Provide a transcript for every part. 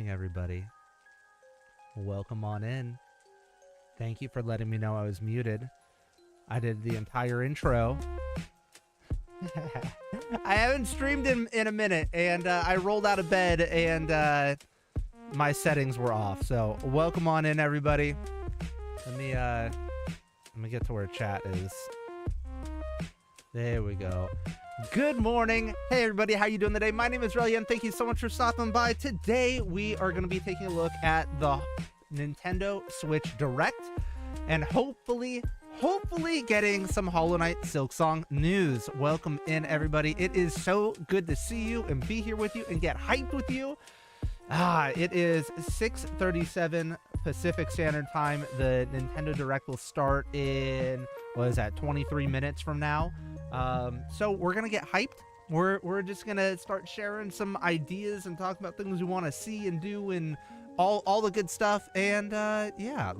morning, everybody. Welcome on in. Thank you for letting me know I was muted. I did the entire intro. I haven't streamed in a minute, and I rolled out of bed, and my settings were off. So welcome on in, everybody. Let me get to where chat is. There we go. Good morning. Hey, everybody. How you doing today? My name is Relyea, and thank you so much for stopping by. Today, we are going to be taking a look at the Nintendo Switch Direct, and hopefully getting some Hollow Knight Silksong news. Welcome in, everybody. It is so good to see you and be here with you and get hyped with you. It is 6:37 Pacific Standard Time. The Nintendo Direct will start in, what is that, 23 minutes from now. So we're gonna get hyped. We're just gonna start sharing some ideas and talk about things we want to see and do and all the good stuff. And yeah,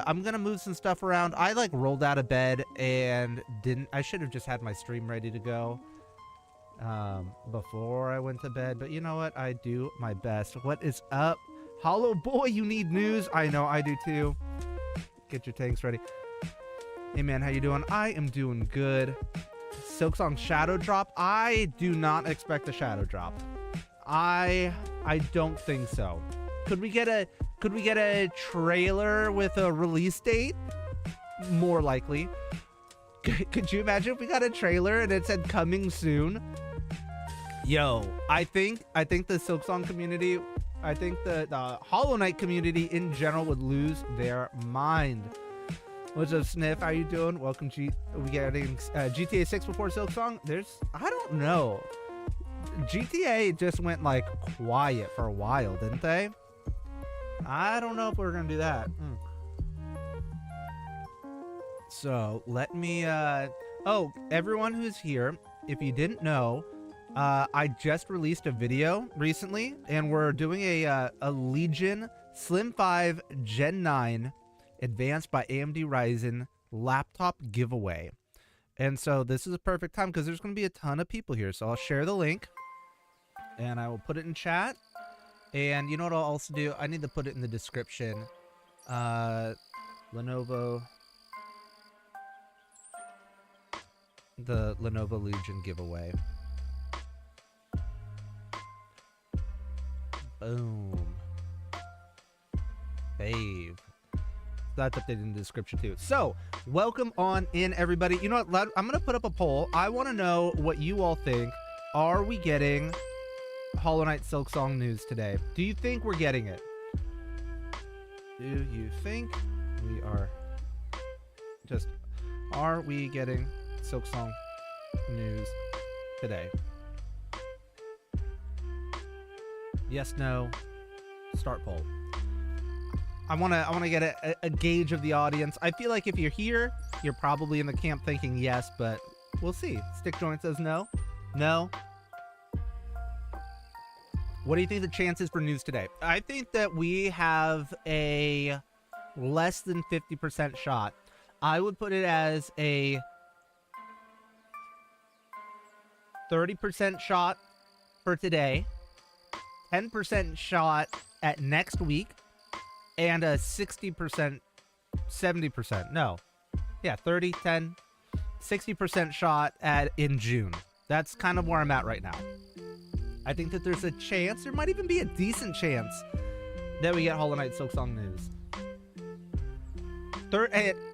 I'm gonna move some stuff around. I rolled out of bed and I should have just had my stream ready to go before I went to bed, but you know what, I do my best. What is up, Hollow Boy? You need news? I know, I do too. Get your tanks ready. Hey man, how you doing? I am doing good. Silksong shadow drop? I do not expect a shadow drop. I don't think so. Could we get a trailer with a release date? More likely. Could you imagine if we got a trailer and it said coming soon? Yo, I think the Silksong community, I think the Hollow Knight community in general would lose their mind. What's up, Sniff? How you doing? Welcome. We getting GTA 6 before Silksong? I don't know. GTA just went quiet for a while, didn't they? I don't know if we're gonna do that. So let me. Oh, everyone who's here, if you didn't know, I just released a video recently, and we're doing a Legion Slim 5 Gen 9 Advanced by AMD Ryzen laptop giveaway. And so this is a perfect time because there's going to be a ton of people here. So I'll share the link and I will put it in chat. And you know what I'll also do? I need to put it in the description. Lenovo. The Lenovo Legion giveaway. Boom. Fave. That's updated in the description too. So welcome on in, everybody. You know what, I'm gonna put up a poll. I want to know what you all think. Are we getting Hollow Knight Silksong news today? Do you think we're getting it? Do you think we are are we getting Silksong news today? Yes, no, start poll. I want to get a gauge of the audience. I feel like if you're here, you're probably in the camp thinking yes, but we'll see. Stick Joint says no. No. What do you think the chances for news today? I think that we have a less than 50% shot. I would put it as a 30% shot for today, 10% shot at next week, and a 60%, 70%, no. Yeah, 30, 10, 60% shot in June. That's kind of where I'm at right now. I think that there's a chance, there might even be a decent chance that we get Hollow Knight Silksong news.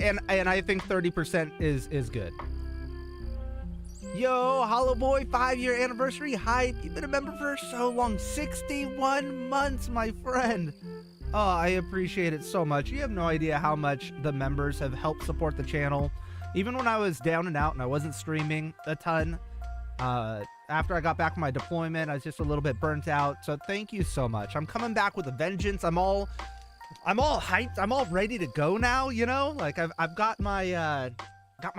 And I think 30% is good. Yo, Hollow Boy, 5-year anniversary hype. You've been a member for so long, 61 months, my friend. Oh, I appreciate it so much. You have no idea how much the members have helped support the channel. Even when I was down and out and I wasn't streaming a ton, after I got back from my deployment, I was just a little bit burnt out. So thank you so much. I'm coming back with a vengeance. I'm all hyped. I'm all ready to go now, you know? I've got my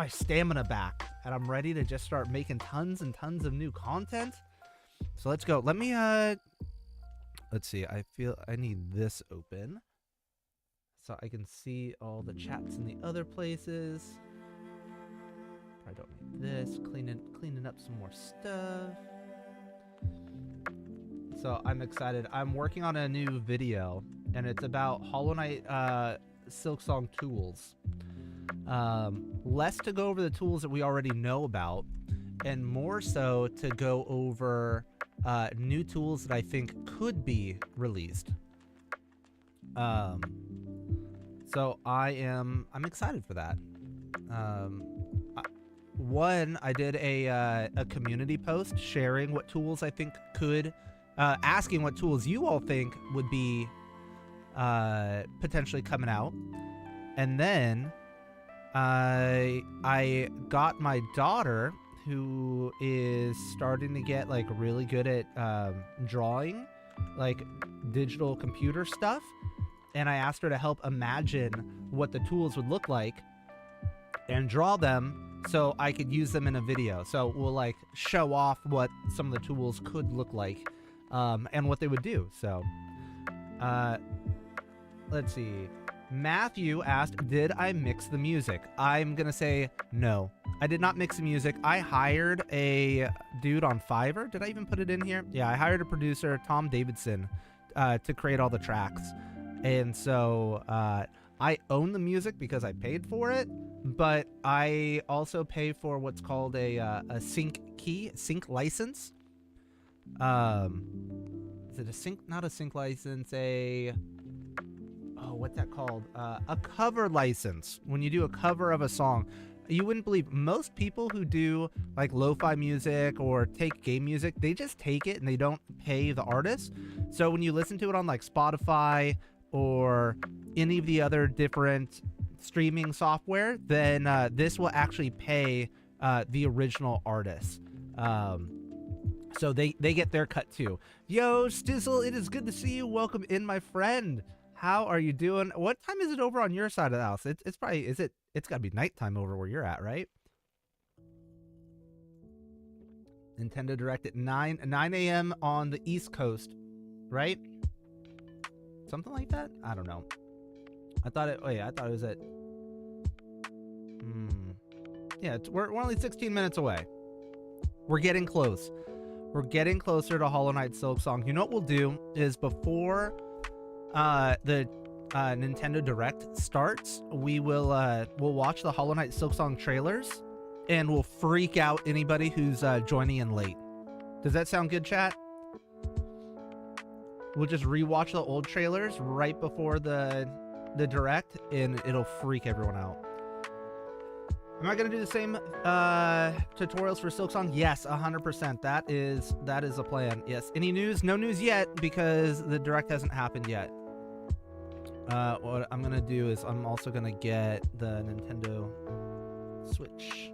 stamina back, and I'm ready to just start making tons and tons of new content. So let's go. Let me let's see, I feel I need this open so I can see all the chats in the other places. I don't need this. Cleaning up some more stuff. Let's So I'm excited. I'm working on a new video, and it's about Hollow Knight Silksong tools. Less to go over the tools that we already know about, and more so to go over new tools that I think could be released. So I'm excited for that. One, I did a community post sharing what tools I think could, asking what tools you all think would be potentially coming out. And then I got my daughter, who is starting to get like really good at drawing, like digital computer stuff. And I asked her to help imagine what the tools would look like and draw them so I could use them in a video. So we'll like show off what some of the tools could look like and what they would do. So let's see. Matthew asked, did I mix the music? I'm going to say no. I did not mix the music. I hired a dude on Fiverr. Did I even put it in here? Yeah, I hired a producer, Tom Davidson, to create all the tracks. And so I own the music because I paid for it, but I also pay for what's called a sync key, sync license. Is it a sync? Not a sync license, what's that called? A cover license. When you do a cover of a song, you wouldn't believe most people who do like lo-fi music or take game music, they just take it and they don't pay the artist. So when you listen to it on like Spotify or any of the other different streaming software, then this will actually pay the original artist. So they get their cut too. Yo, Stizzle, it is good to see you. Welcome in, my friend. How are you doing? What time is it over on your side of the house? It's probably, it's got to be nighttime over where you're at, right? Nintendo Direct at 9 a.m. on the East Coast, right? Something like that? I don't know. I thought it was at... Yeah, we're only 16 minutes away. We're getting close. We're getting closer to Hollow Knight Silksong. You know what we'll do is before the Nintendo Direct starts, we'll watch the Hollow Knight Silksong trailers, and we'll freak out anybody who's joining in late. Does that sound good, chat? We'll just rewatch the old trailers right before the Direct, and it'll freak everyone out. Am I gonna do the same tutorials for Silksong? Yes, 100%. That is a plan. Yes. Any news? No news yet because the Direct hasn't happened yet. What I'm gonna do is I'm also gonna get the Nintendo Switch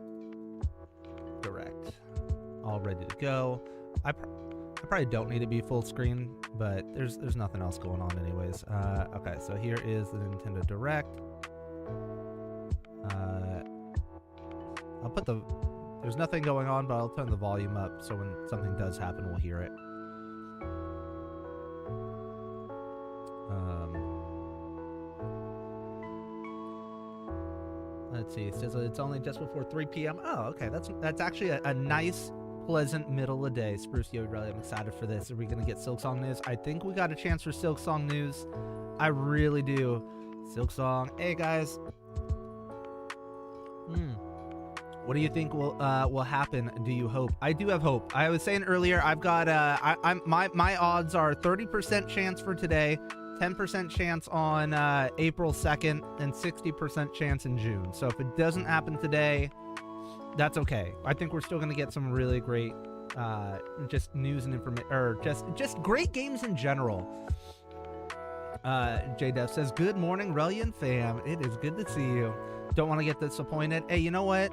Direct all ready to go. I probably don't need to be full screen, but there's nothing else going on anyways. Okay, so here is the Nintendo Direct. I'll put there's nothing going on, but I'll turn the volume up so when something does happen, we'll hear it. Let's see. It says it's only just before 3 p.m. Oh, okay. That's actually a nice, pleasant middle of the day. Spruce Yo, really, I'm excited for this. Are we gonna get Silksong news? I think we got a chance for Silksong news. I really do. Silksong. Hey guys. What do you think will happen? Do you hope? I do have hope. I was saying earlier, I've got my odds are 30% chance for today, 10% chance on April 2nd, and 60% chance in June. So if it doesn't happen today, that's okay. I think we're still gonna get some really great just news and information, or just great games in general. JDev says, good morning, Relyea fam. It is good to see you. Don't want to get disappointed. Hey, you know what?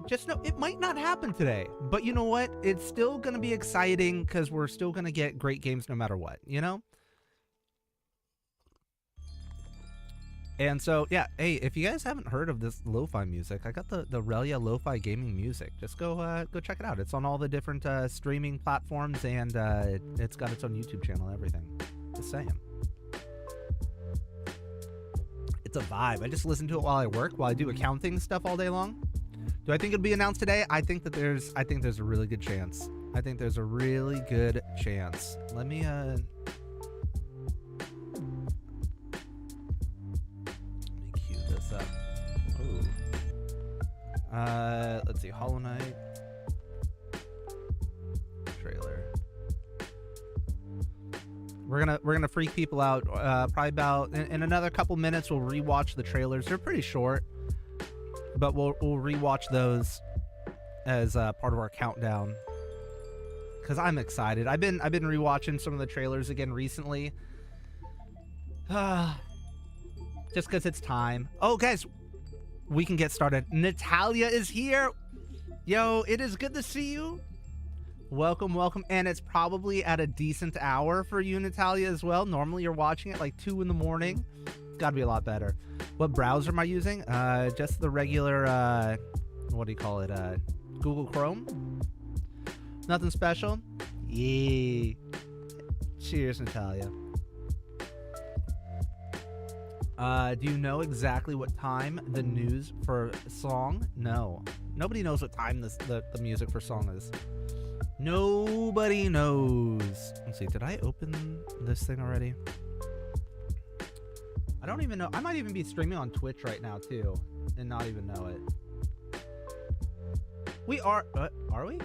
Just know it might not happen today, but you know what? It's still going to be exciting because we're still going to get great games no matter what, you know? And so, yeah, hey, if you guys haven't heard of this lo-fi music, I got the Relyea Lo-Fi Gaming music. Just go check it out. It's on all the different streaming platforms, and it's got its own YouTube channel and everything. Just saying. It's a vibe. I just listen to it while I work, while I do accounting stuff all day long. Do I think it'll be announced today? I think there's a really good chance. I think there's a really good chance. Let me cue this up. Ooh. Let's see, Hollow Knight trailer. We're gonna freak people out. Probably about in another couple minutes. We'll rewatch the trailers. They're pretty short, but we'll rewatch those as part of our countdown. Cause I'm excited. I've been rewatching some of the trailers again recently. Just cause it's time. Oh, guys, we can get started. Natalia is here. Yo, it is good to see you. Welcome, welcome. And it's probably at a decent hour for you, Natalia, as well. Normally you're watching it like 2 in the morning. Gotta be a lot better. What browser am I using? Just the regular, what do you call it? Google Chrome? Nothing special? Yeah. Cheers, Natalia. Do you know exactly what time the news for song? No. Nobody knows what time the music for song is. Nobody knows. Let's see, did I open this thing already? I don't even know. I might even be streaming on Twitch right now too and not even know it. We are we?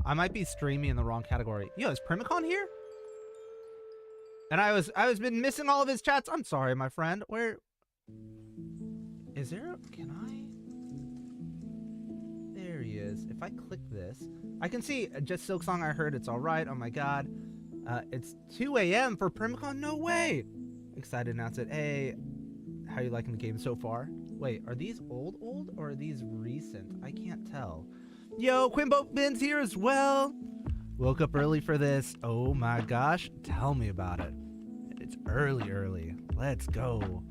I might be streaming in the wrong category. Yo, is Primicon here? And I was been missing all of his chats. I'm sorry, my friend. Where is there? Can I? There he is. If I click this, I can see just Silksong. I heard it's all right. Oh my god. It's 2 a.m. for Primicon. No way. Excited to announce it. Hey, how you liking the game so far? Wait, are these old or are these recent? I can't tell. Yo, Quimbo Ben's here as well. Woke up early for this. Oh my gosh. Tell me about it. It's early. Let's go.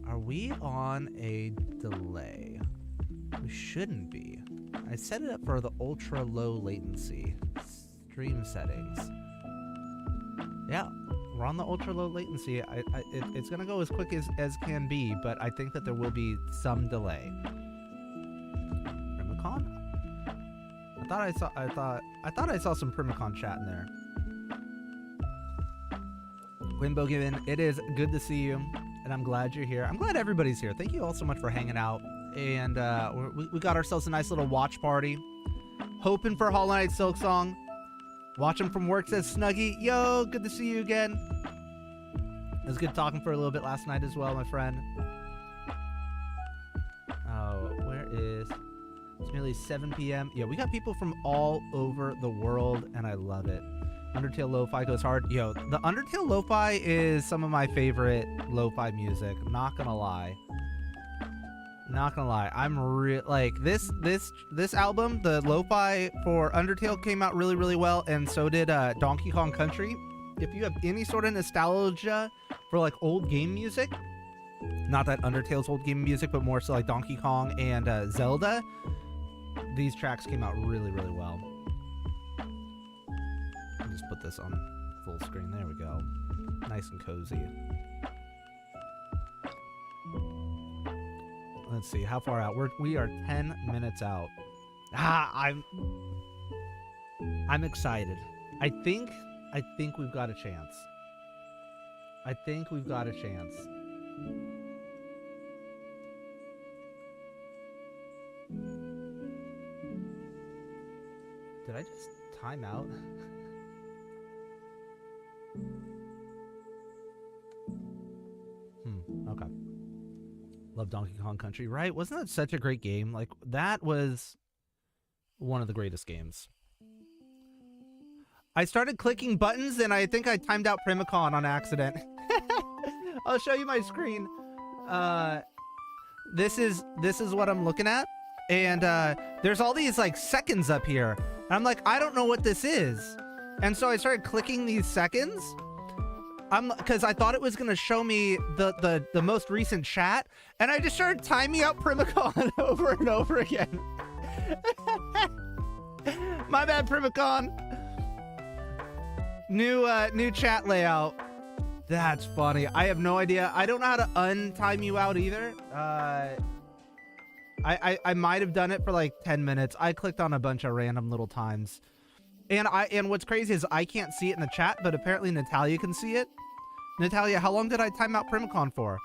Are we on a delay? We shouldn't be. I set it up for the ultra low latency. Stream settings. Yeah. We're on the ultra low latency. It's gonna go as quick as can be, but I think that there will be some delay. Primicon? I thought I saw some Primicon chat in there. Wimbo Given, it is good to see you, and I'm glad you're here. I'm glad everybody's here. Thank you all so much for hanging out, and we got ourselves a nice little watch party. Hoping for Hollow Knight Silksong. Watching from work, says Snuggy. Yo, good to see you again. It was good talking for a little bit last night as well, my friend. Oh, where is... It's nearly 7 p.m. Yeah, we got people from all over the world, and I love it. Undertale Lo-Fi goes hard. Yo, the Undertale Lo-Fi is some of my favorite Lo-Fi music. Not gonna lie. Not gonna lie, I'm like this album, the lo-fi for Undertale came out really well, and so did Donkey Kong Country. If you have any sort of nostalgia for like old game music, not that Undertale's old game music, but more so like Donkey Kong and Zelda, these tracks came out really well. I'll just put this on full screen. There we go. Nice and cozy. Let's see, how far out? We are 10 minutes out. I'm excited. I think we've got a chance. I think we've got a chance. Did I just time out? Okay. Love Donkey Kong Country, right? Wasn't that such a great game? Like, that was one of the greatest games. I started clicking buttons and I think I timed out Primicon on accident. I'll show you my screen. This is what I'm looking at. And there's all these like seconds up here. And I'm like, I don't know what this is. And so I started clicking these seconds. Because I thought it was gonna show me the most recent chat, and I just started timing out Primicon over and over again. My bad, Primicon. New chat layout. That's funny. I have no idea. I don't know how to untime you out either. I might have done it for like 10 minutes. I clicked on a bunch of random little times. And what's crazy is I can't see it in the chat, but apparently Natalia can see it. Natalia, how long did I time out Primicon for?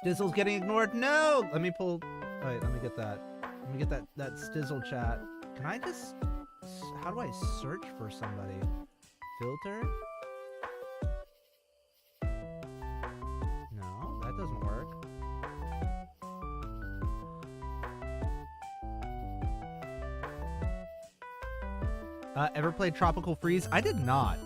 Stizzle's getting ignored. No! Let me pull... Wait, let me get that. Let me get that Stizzle chat. Can I just... How do I search for somebody? Filter? No, that doesn't work. Ever played Tropical Freeze? I did not.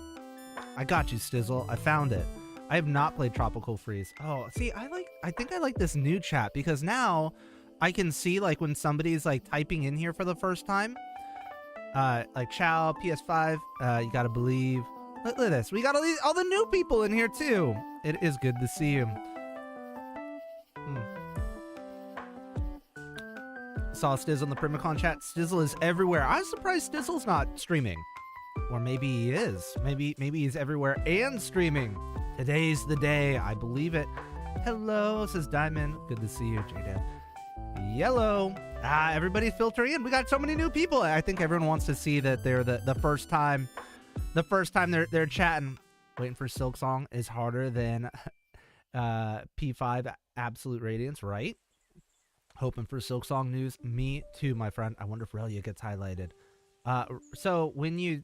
I got you, Stizzle. I found it. I have not played Tropical Freeze. Oh, see, I think I like this new chat because now I can see like when somebody's like typing in here for the first time. Like Chow, PS5, you gotta believe. Look at this. We got all the new people in here too. It is good to see you. Saw Stizzle in the Primicon chat. Stizzle is everywhere. I was surprised Stizzle's not streaming. Or maybe he is. Maybe he's everywhere and streaming. Today's the day. I believe it. Hello, says Diamond. Good to see you, J-Dad. Yellow. Everybody's filtering in. We got so many new people. I think everyone wants to see that they're the first time. The first time they're chatting. Waiting for Silksong is harder than P5 Absolute Radiance, right? Hoping for Silksong news. Me too, my friend. I wonder if Relyea gets highlighted. So when you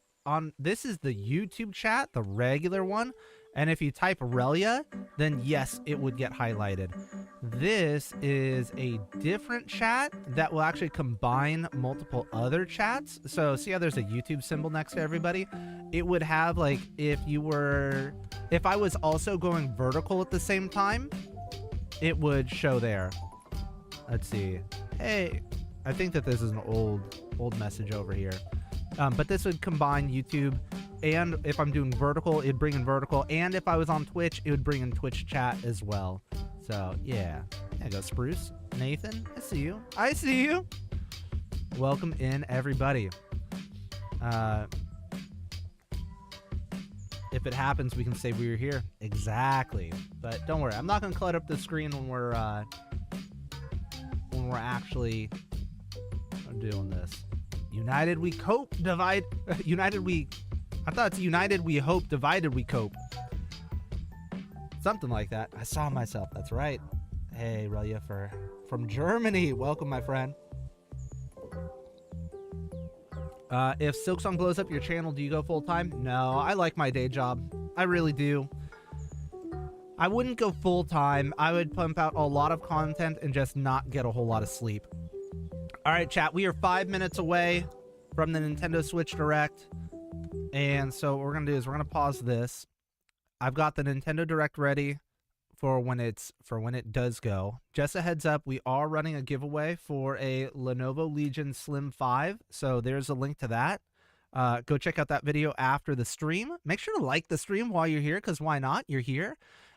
this is the YouTube chat, the regular one, and if you type Relyea, then yes, it would get highlighted. This is a different chat that will actually combine multiple other chats. So see how there's a YouTube symbol next to everybody? It would have like if I was also going vertical at the same time, it would show there. Let's see. Hey, I think that this is an old message over here. But this would combine YouTube, and if I'm doing vertical, it'd bring in vertical, and if I was on Twitch, it would bring in Twitch chat as well. So, yeah. There you go, Spruce. Nathan, I see you. I see you. Welcome in, everybody. If it happens, we can say we were here. Exactly. But don't worry, I'm not going to clutter up the screen when we're actually doing this. United we cope, united we... I thought it's united we hope, divided we cope. Something like that. I saw myself, that's right. Hey, Relyea from Germany. Welcome, my friend. If Silksong blows up your channel, do you go full-time? No, I like my day job. I really do. I wouldn't go full-time. I would pump out a lot of content and just not get a whole lot of sleep. All right, chat, we are 5 minutes away from the Nintendo Switch Direct. And so what we're going to do is we're going to pause this. I've got the Nintendo Direct ready for when it does go. Just a heads up, we are running a giveaway for a Lenovo Legion Slim 5. So there's a link to that. Go check out that video after the stream. Make sure to like the stream while you're here, because why not? You're here.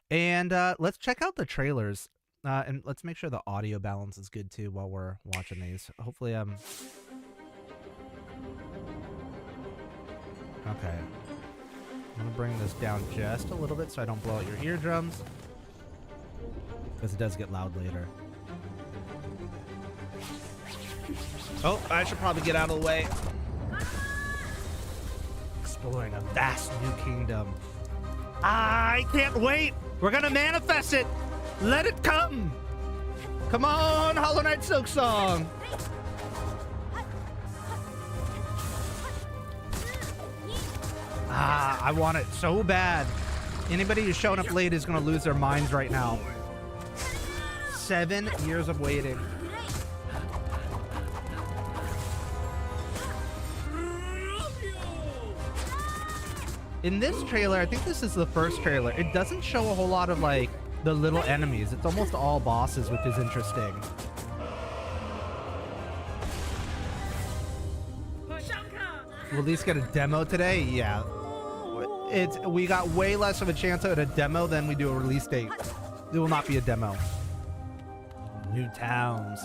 And let's check out the trailers. And let's make sure the audio balance is good too while we're watching these. Hopefully, okay. I'm gonna bring this down just a little bit so I don't blow out your eardrums, because it does get loud later. Oh, I should probably get out of the way. Exploring a vast new kingdom. I can't wait. We're gonna manifest it. Let it come! Come on, Hollow Knight Silksong! I want it so bad. Anybody who's showing up late is gonna lose their minds right now. 7 years of waiting. In this trailer, I think this is the first trailer, it doesn't show a whole lot of like the little enemies. It's almost all bosses, which is interesting. Will these get a demo today? Yeah. We got way less of a chance at a demo than we do a release date. It will not be a demo. New towns.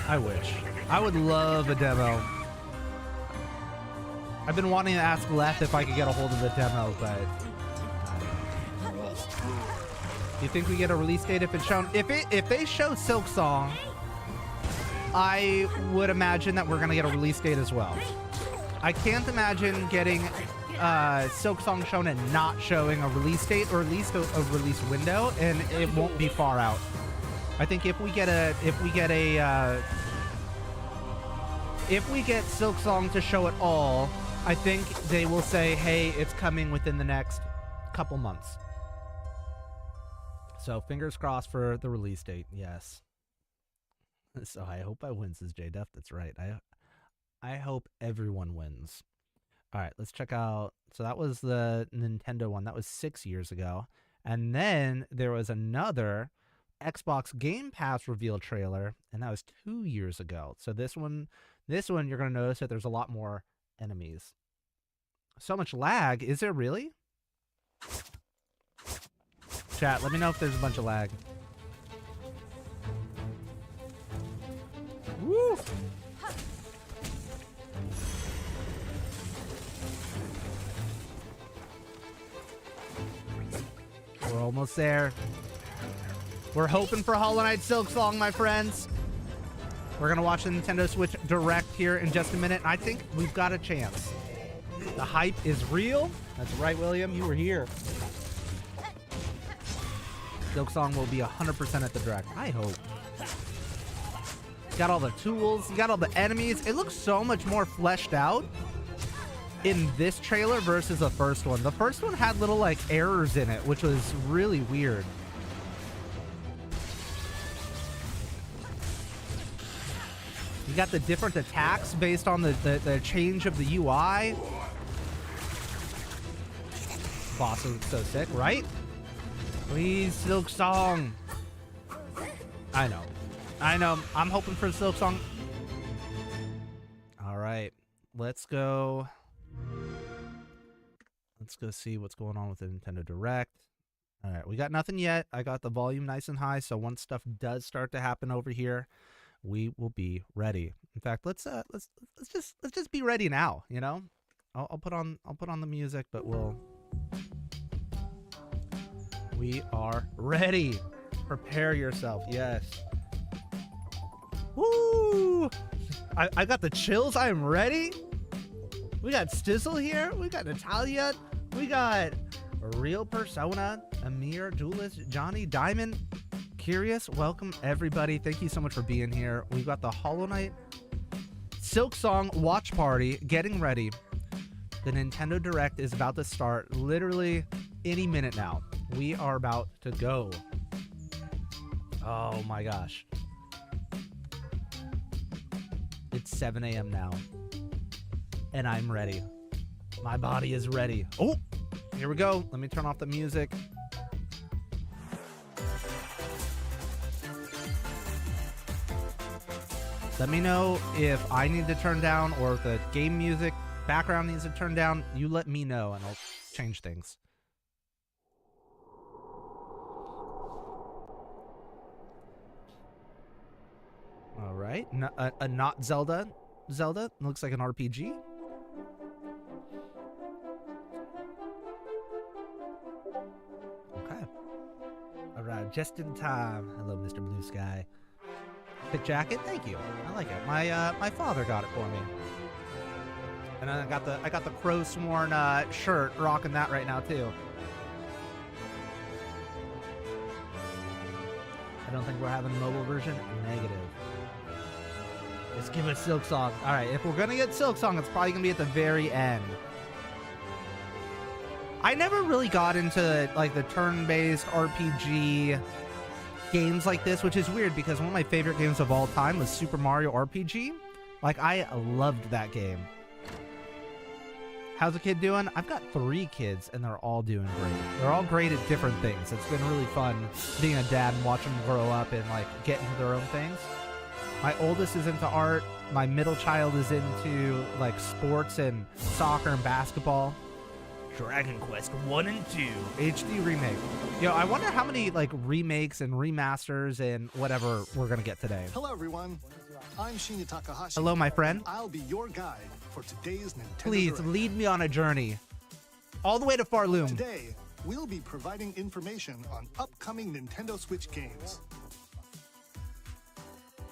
I wish. I would love a demo. I've been wanting to ask Leth if I could get a hold of the demo, but do you think we get a release date if it's shown? If they show Silksong, I would imagine that we're gonna get a release date as well. I can't imagine getting Silksong shown and not showing a release date, or at least a release window, and it won't be far out. I think if we get Silksong to show it all, I think they will say, hey, it's coming within the next couple months. So fingers crossed for the release date. Yes. So I hope I win, says JDef. That's right. I hope everyone wins. All right, let's check out. So that was the Nintendo one. That was 6 years ago. And then there was another Xbox Game Pass reveal trailer, and that was 2 years ago. So this one you're going to notice that there's a lot more enemies. So much lag. Is there really? Chat, let me know if there's a bunch of lag. Woo! We're almost there. We're hoping for Hollow Knight Silksong, my friends. We're going to watch the Nintendo Switch Direct here in just a minute. I think we've got a chance. The hype is real. That's right, William. You were here. Silksong will be 100% at the Direct. I hope. Got all the tools. You got all the enemies. It looks so much more fleshed out in this trailer versus the first one. The first one had little, like, errors in it, which was really weird. You got the different attacks based on the change of the UI. Boss looks so sick, right? Please, Silksong. I know. I'm hoping for Silksong. All right. Let's go see what's going on with the Nintendo Direct. All right. We got nothing yet. I got the volume nice and high, so once stuff does start to happen over here, we will be ready. In fact, let's just be ready now, you know? I'll put on the music, but we are ready. Prepare yourself. Yes. Woo! I got the chills. I am ready. We got Stizzle here. We got Natalia. We got a real Persona, Amir, Julius, Johnny, Diamond, Curious. Welcome everybody. Thank you so much for being here. We've got the Hollow Knight Silksong watch party getting ready. The Nintendo Direct is about to start literally any minute now. We are about to go. Oh my gosh. It's 7 a.m. now. And I'm ready. My body is ready. Oh, here we go. Let me turn off the music. Let me know if I need to turn down or if the game music background needs to turn down. You let me know and I'll change things. All right. Not Zelda. Zelda looks like an RPG. Okay. Arrived just in time. Hello, Mr. Blue Sky. Thick jacket, thank you. I like it. My father got it for me. And I got the Crow Sworn shirt, rocking that right now too. I don't think we're having a mobile version. Negative. Just give us Silksong. All right, if we're gonna get Silksong, it's probably gonna be at the very end. I never really got into like the turn-based RPG games like this, which is weird because one of my favorite games of all time was Super Mario RPG. Like, I loved that game. How's the kid doing? I've got 3 kids and they're all doing great. They're all great at different things. It's been really fun being a dad and watching them grow up and like get into their own things. My oldest is into art. My middle child is into like sports and soccer and basketball. Dragon Quest 1 and 2 HD remake. Yo, I wonder how many like remakes and remasters and whatever we're gonna get today. Hello everyone. I'm Shinya Takahashi. Hello, my friend. I'll be your guide for today's Nintendo Please Direct. lead me on a journey. All the way to Farloom. Today, we'll be providing information on upcoming Nintendo Switch games.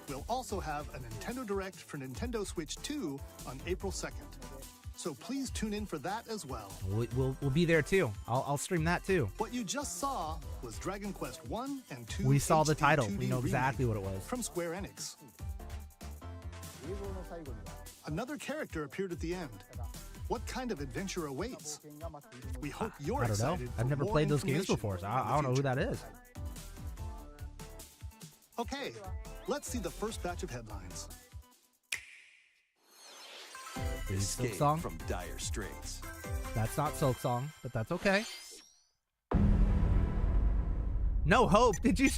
We'll also have a Nintendo Direct for Nintendo Switch 2 on April 2nd. So please tune in for that as well. We'll be there too. I'll stream that too. What you just saw was Dragon Quest 1 and 2 We saw the HD title. 2D We know exactly what it was. from Square Enix. Another character appeared at the end. What kind of adventure awaits? We hope you're I don't know. excited. I've for never more played those games information before, so in I the don't know who future. that is. Okay, let's see the first batch of headlines. Is Escape Silksong? from dire straits. That's not Silksong, but that's okay. No hope. Did you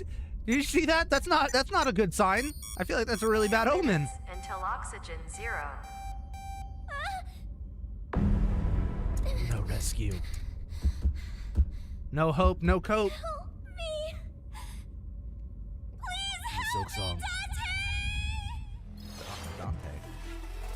see that? That's not a good sign. I feel like that's a really bad omen. Until oxygen 0. No rescue. No hope, no cope. Help me. Please Silksong. Dante.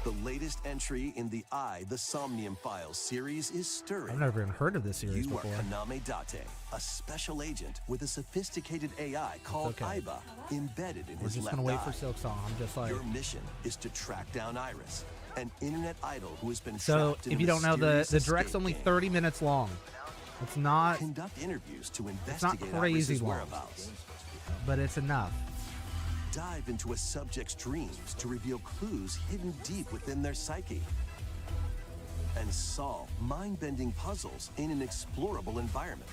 The latest entry in the The Somnium Files series is stirring. I've never even heard of this series You are before. Kaname Date, a special agent with a sophisticated AI called okay. Aiba embedded in We're his just left gonna wait eye. for Silksong. I'm just like. Your mission is to track down Iris, an internet idol who has been So trapped in if a you don't know, the mysterious direct's escape only game. 30 minutes long. It's not, Conduct interviews to not investigate crazy Iris's long. whereabouts. but it's enough. Dive into a subject's dreams to reveal clues hidden deep within their psyche. And solve mind-bending puzzles in an explorable environment.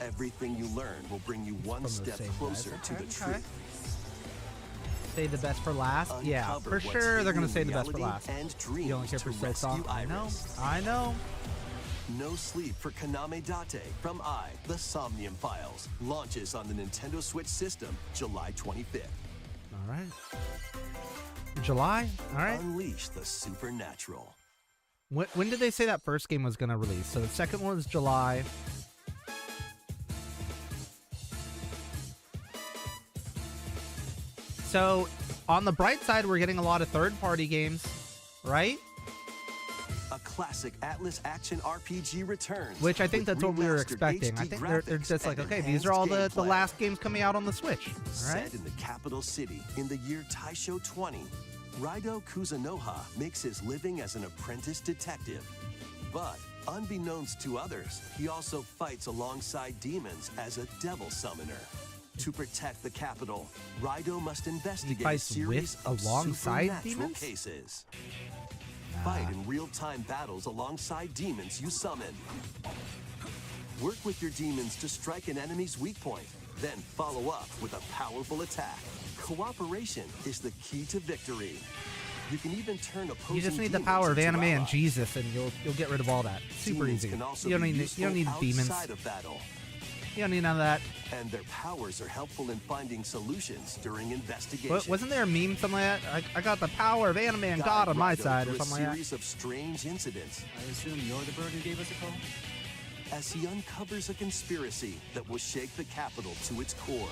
Everything you learn will bring you one From the step same closer guys. to Okay, the okay. truth. Save the best for last? Yeah, Uncover for what's sure they're hidden gonna in save the best for reality last. and dreams You only care for to rescue Silksong? I know, Iris. I know. No Sleep for Kaname Date from The Somnium Files launches on the Nintendo Switch system July 25th. All right. July? All right. Unleash the supernatural. When did they say that first game was gonna release? So the second one was July. So on the bright side, we're getting a lot of third-party games, right? A classic Atlas action RPG returns. Which I think with that's what we were remastered expecting. I HD think they're graphics just like, and okay, these are all the enhanced gameplay. last games coming out on the Switch. All right. Set in the capital city in the year Taisho 20, Raido Kuzunoha makes his living as an apprentice detective. But unbeknownst to others, he also fights alongside demons as a devil summoner. To protect the capital, Raido must investigate a fights series with of alongside supernatural demons? cases. Fight in real-time battles alongside demons you summon. Work with your demons to strike an enemy's weak point, then follow up with a powerful attack. Cooperation is the key to victory. You can even turn opposing You just need the demons power of into anime and allies. Jesus, and you'll get rid of all that. Super Demons easy. can also You don't be need useful demons. outside of battle, You don't need none of that. and their powers are helpful in finding solutions during investigation. Wasn't there a meme something like that? I got the power of anime and God on my Raido side, or through something a like that. series of strange incidents I assume you're the bird who gave us a call? as he uncovers a conspiracy that will shake the capital to its core.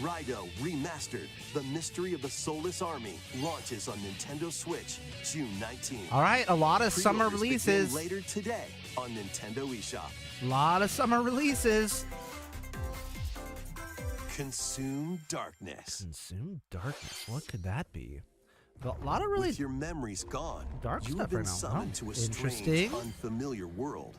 Raido Remastered, The Mystery of the Soulless Army, launches on Nintendo Switch June 19th. All right, a lot of summer Pre-orders begin releases. later today on Nintendo eShop. A lot of summer releases. Consume darkness. Consume darkness. What could that be? A lot of really With your memories gone, dark you stuff have been right now. summoned Oh, to a strange, interesting. unfamiliar world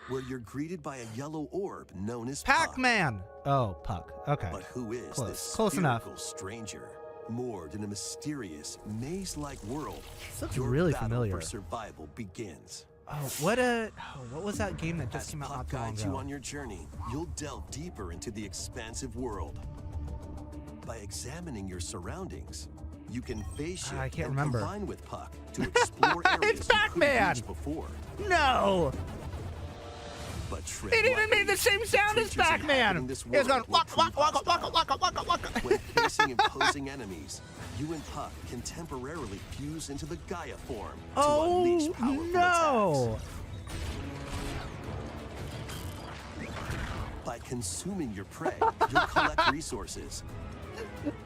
where you're greeted by a yellow orb known as Puck. Pac-Man. Oh, Puck. Okay. But who is Close. this Close enough. spherical stranger? Moored in a mysterious, maze-like world, This looks your really battle familiar. for survival begins. Oh, what was that game that just As came out Puck not too long guides you ago? on your journey, you'll delve deeper into the expansive world. By examining your surroundings, you can face shift I can't and remember. combine with Puck to explore areas It's you Pac-Man! couldn't reach before. No! But tread It even lightly. made the same sound as Creatures Pac-Man! inhabiting this It was going world will waka waka prove waka waka hostile. waka waka waka. When facing imposing enemies, you and Puck can temporarily fuse into the Gaia form to unleash Oh powerful no! attacks. By consuming your prey, you'll collect resources,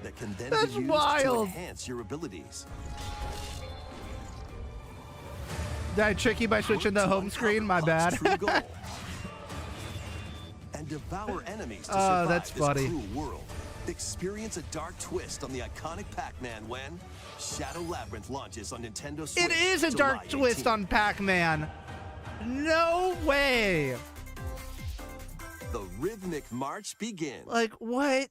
that can then That's be used wild. to enhance your abilities. Did I trick you by switching the Work to home screen? uncover My Puck's bad. true goal. And devour enemies to Oh, survive that's this funny. cruel world. Experience a dark twist on the iconic Pac-Man when Shadow Labyrinth launches on Nintendo Switch. It is a dark July twist 18th. on Pac-Man. No way. The rhythmic march begins. Like, what?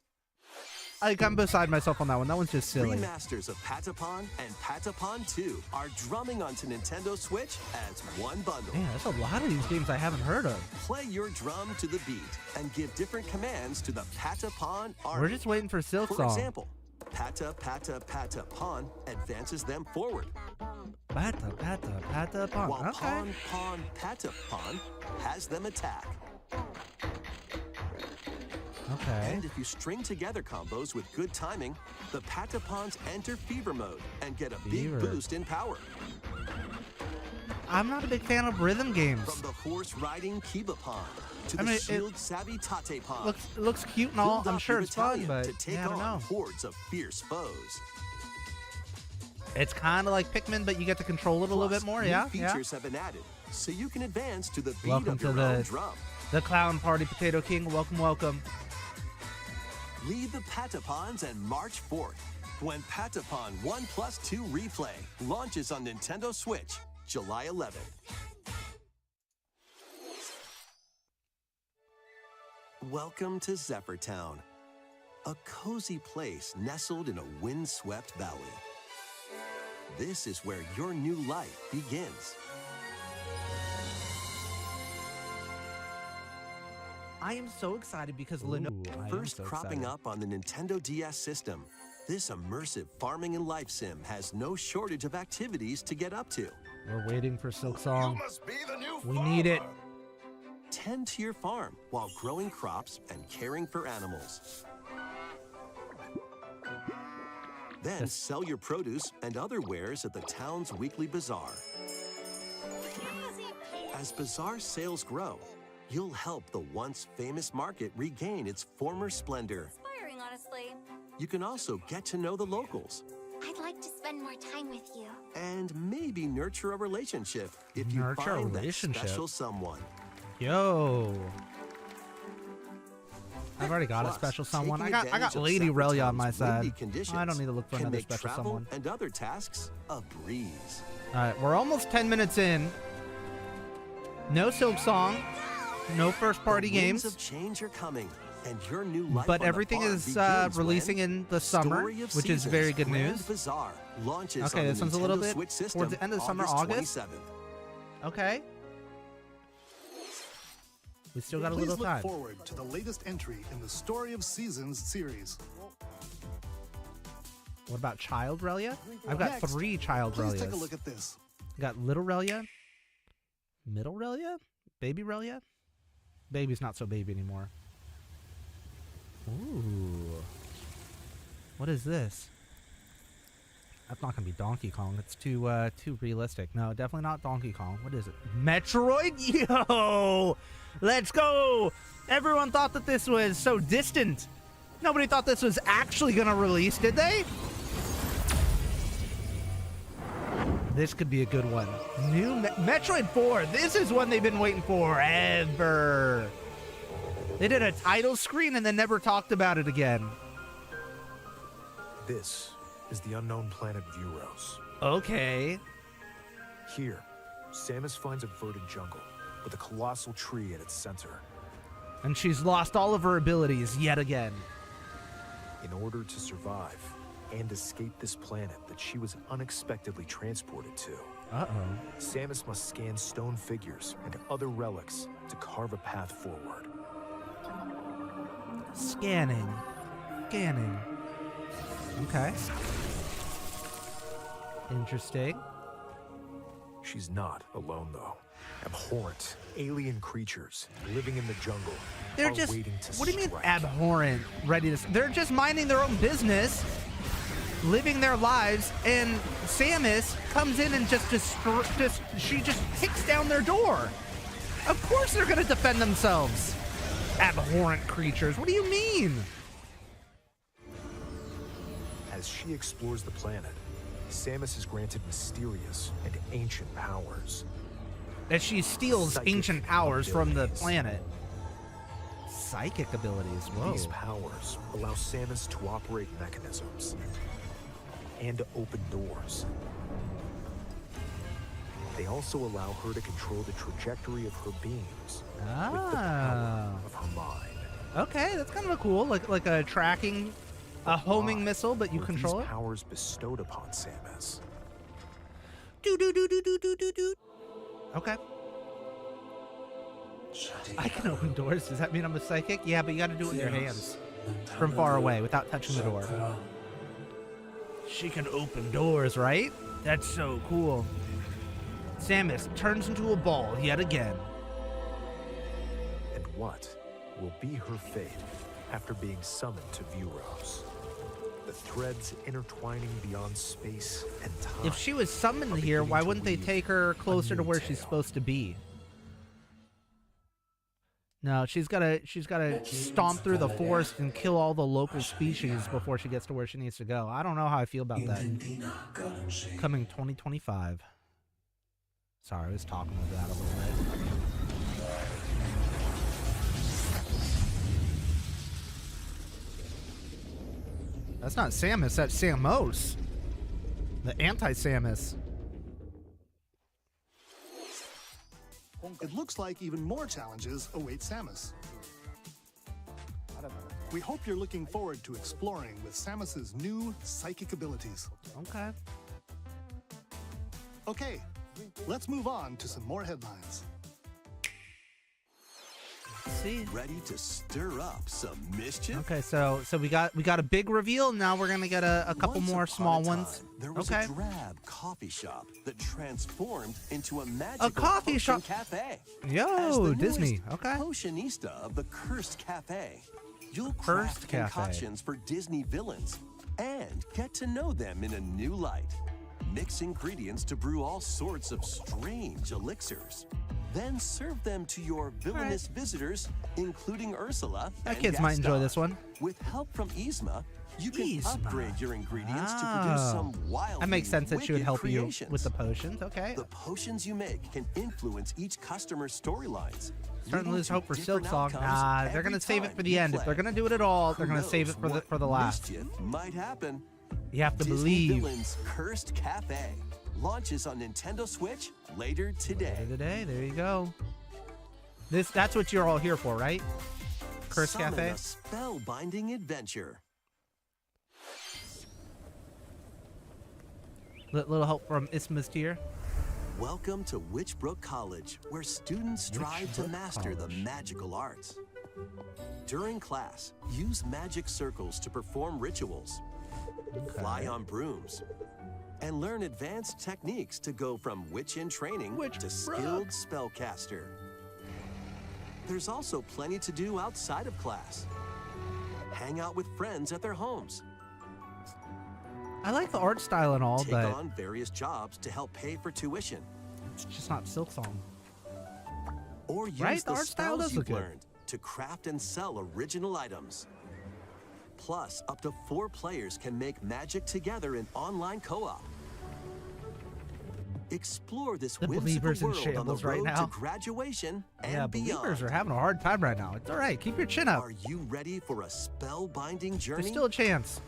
Like, I'm beside myself on that one. That one's just silly. Remasters of Patapon and Patapon 2 are drumming onto Nintendo Switch as one bundle. Man, there's a lot of these games I haven't heard of. Play your drum to the beat and give different commands to the Patapon army. We're just waiting for For Silksong. example, Patapon advances them forward, Pata, pong. while Okay. Patapon has them attack. Okay. And if you string together combos with good timing, the Patapons enter fever mode and get a Fever. big boost in power. I'm not a big fan of rhythm games. From the horse-riding Kibapon to I the mean, it shield-savvy Tatepon. Looks cute and all. Build I'm up sure your it's fun, battalion but to take yeah, I don't on know. hordes of fierce foes. It's kind of like Pikmin, but you get to control it a little Plus, bit more. new Yeah, features have been added, so you can advance to the beat Welcome of to your the- own drum. The Clown Party, Potato King. Welcome, welcome. Lead the Patapons and march forth when Patapon 1+2 Replay launches on Nintendo Switch July 11th. Welcome to Zephyrtown, a cozy place nestled in a windswept valley. This is where your new life begins. I am so excited because Lenovo. First cropping up on the Nintendo DS system, this immersive farming and life sim has no shortage of activities to get up to. We're waiting for Silksong. must be the new We need it. Tend to your farm while growing crops and caring for animals. Then sell your produce and other wares at the town's weekly bazaar. As bazaar sales grow, you'll help the once famous market regain its former splendor. Inspiring, honestly. You can also get to know the locals I'd like to spend more time with you. and maybe nurture a relationship if you Nurture a find that relationship? special someone. Yo. I've already got a Plus, special someone. I taking got advantage of Lady Relyea on my Zephyrtown's side. windy conditions I don't need to look for can another make special travel someone. and other tasks a breeze. All right, we're almost 10 minutes in. No Silksong. No first-party The winds games. of change are coming, and your new life But on the everything farm is begins releasing when in the summer, Story of which is Seasons very good Grand news. Bazaar launches Okay, on this the one's a little Nintendo bit Switch system towards the end of the summer, August. 27th. Okay. We still got a Please little look time. forward to the latest entry in the Story of Seasons series. What about Child Relyea? I've got Next, 3 Child Please take a Relyas. look at this. Got Little Relyea, Middle Relyea, Baby Relyea. Baby's not so baby anymore. Ooh. What is this? That's not gonna be Donkey Kong. It's too realistic. No, definitely not Donkey Kong. What is it? Metroid? Yo! Let's go! Everyone thought that this was so distant. Nobody thought this was actually gonna release, did they? This could be a good one. New Metroid 4. This is one they've been waiting for forever. They did a title screen and then never talked about it again. This is the unknown planet Vuros. Okay. Here, Samus finds a verdant jungle with a colossal tree at its center. And she's lost all of her abilities yet again. In order to survive and escape this planet that she was unexpectedly transported to, Uh-oh. Samus must scan stone figures and other relics to carve a path forward. Scanning. Scanning. Okay. Interesting. She's not alone, though. Abhorrent, alien creatures living in the jungle They're are just, waiting to what do you mean strike. abhorrent? Ready to, they're just minding their own business, living their lives, and Samus comes in and she just kicks down their door. Of course they're gonna defend themselves. Abhorrent creatures, what do you mean? As she explores the planet, Samus is granted mysterious and ancient powers. As she steals Psychic ancient powers from the abilities. planet. Psychic abilities, whoa. These powers allow Samus to operate mechanisms and to open doors. They also allow her to control the trajectory of her beams with the power of her mind. Okay, that's kind of cool. Like a tracking, a homing Why missile, but you were control these it. powers bestowed upon Samus. Do do do do do do do do. Okay. I can open doors. Does that mean I'm a psychic? Yeah, but you got to do it with your hands from far away without touching the door. She can open doors, right? That's so cool. Samus turns into a ball yet again. And what will be her fate after being summoned to Vuros? The threads intertwining beyond space and time. If she was summoned here, why wouldn't they take her closer to where she's supposed to be? No, she's gotta stomp through the forest and kill all the local species before she gets to where she needs to go. I don't know how I feel about that. Coming 2025. Sorry, I was talking with that a little bit. That's not Samus, that's Samus. The anti-Samus. It looks like even more challenges await Samus. We hope you're looking forward to exploring with Samus's new psychic abilities. Okay. Okay, let's move on to some more headlines. See. Ready to stir up some mischief? Okay, so we got a big reveal. Now we're gonna get a couple Once more upon small a ones. time, There was Okay. a drab coffee shop that transformed into a magical coffee potion shop. cafe. Yo, As the Disney. newest Okay. Potionista of the Cursed Cafe, you'll Cursed craft Cafe. concoctions for Disney villains and get to know them in a new light. Mix ingredients to brew all sorts of strange elixirs. Then serve them to your villainous visitors, including Ursula That and kids might enjoy Gaston. this one. With help from Yzma, you can Yzma. upgrade your ingredients to produce Oh. some wild. That makes sense that she would help creations. you with the potions. Okay. The potions you make can influence each customer's storylines. Starting to leading lose hope for different Silksong. outcomes Nah, they're every gonna save it time for the you end. If play. they're gonna do it all, they're Who gonna save it knows for the what last. mischief might happen. You have to Disney believe. Villains Cursed Cafe launches on Nintendo Switch later today. Today, there you go. That's what you're all here for, right? Cursed Summon Cafe. a spellbinding adventure. Little help from Isma's tier. Welcome to Witchbrook College, where students strive to Witchbrook master the College. magical arts. During class, use magic circles to perform rituals, fly on brooms, and learn advanced techniques to go from witch in training to skilled spellcaster. There's also plenty to do outside of class. Hang out with friends at their homes. I like the art style and all, Take but on various jobs to help pay for tuition. it's just not Silksong. Or use Right? The the art style spells does you've look good. learned to craft and sell original items. Plus, up to 4 players can make magic together in online co-op. Explore this The whimsical believers in world on the shambles right road now. to graduation Yeah, and believers beyond. are having a hard time right now. It's all right. Keep your chin up. Are you ready for a spellbinding journey? There's still a chance.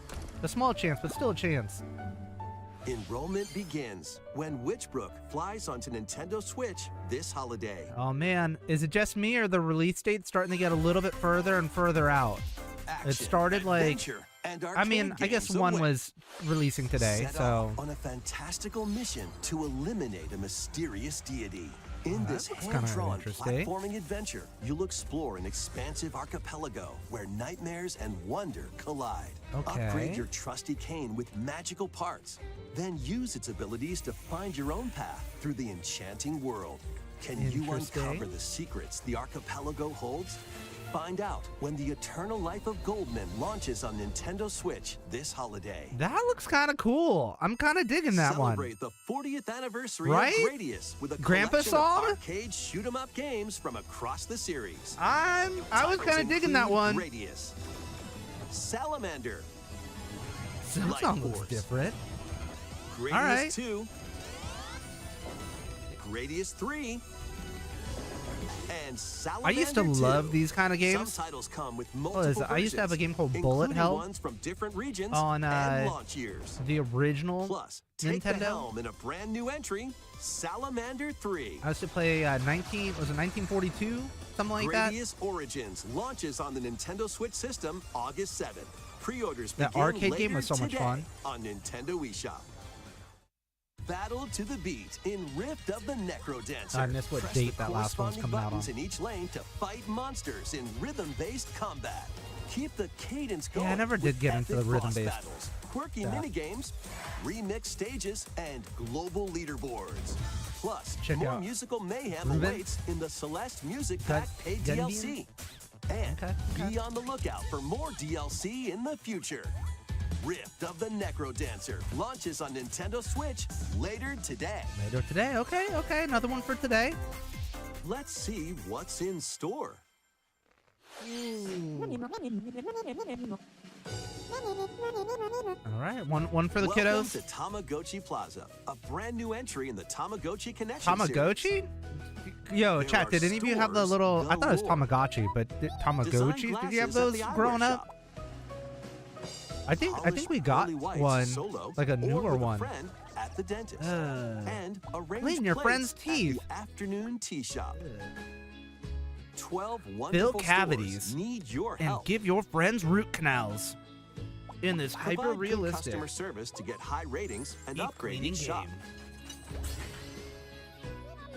A small chance, but still a chance. Enrollment begins when Witchbrook flies onto Nintendo Switch this holiday. Oh man, is it just me or the release date starting to get a little bit further and further out? Action, It started like, adventure, and I mean, arcade I guess games one await. was releasing today, Set so off on a fantastical mission to eliminate a mysterious deity. In that this looks kinda hand-drawn interesting. platforming adventure, you'll explore an expansive archipelago where nightmares and wonder collide. Okay. Upgrade your trusty cane with magical parts. Then use its abilities to find your own path through the enchanting world. Can you Interesting. uncover the secrets the archipelago holds? Find out when the Eternal Life of Goldman launches on Nintendo Switch this holiday. that looks kind of cool. I'm kind of digging that one. Celebrate the 40th anniversary Right? of Gradius with a Grandpa collection song? of arcade shoot 'em up games from across the series. I was Titles kind of digging that include one. Gradius, Salamander, Silksong looks Force. different. Gradius right. 2, Gradius 3, and Salamander I used to 2. love these kind of games. Some titles come with What multiple is it? I used to have a versions, game called Bullet including Hell ones from different regions on and launch years. the original Plus, take the Nintendo. helm in a brand new entry, Salamander 3. I used to play 1942, something like that. Gradius Origins launches on the Nintendo Switch system August 7th. Pre-orders That begin arcade later game was so much today fun. on Nintendo eShop. Battle to the beat in Rift of the Necrodancer. I missed what Press date the that last one's corresponding coming out buttons on. in each lane to fight monsters in rhythm-based combat. Keep the cadence Yeah, going. I never did with get into epic the rhythm-based boss battles, quirky stuff. minigames, remix stages, and global leaderboards. Plus, Check more out musical mayhem Ruben. awaits in the Celeste Music Gun- Pack paid Gundian? DLC. And Okay. be on the lookout for more DLC in the future. Rift of the Necrodancer launches on Nintendo Switch later today. Later today. Okay, another one for today. Let's see what's in store. All right, one for the Welcome kiddos. to Tamagotchi Plaza, a brand new entry in the Tamagotchi Connection series. Tamagotchi? Yo, There chat, are did any of you have the stores little... I thought it was galore. Tamagotchi, but Tamagotchis? Did you have those growing up? I think we got Pearly Whites one, solo like a or newer with a one. friend at the dentist. Uh, And arrange clean your plates friend's at teeth. the afternoon tea shop. 12 Fill wonderful cavities stores need your and help. give your friends root canals in this Provide good hyper-realistic customer service to get high ratings and deep upgrade cleaning each shop. game.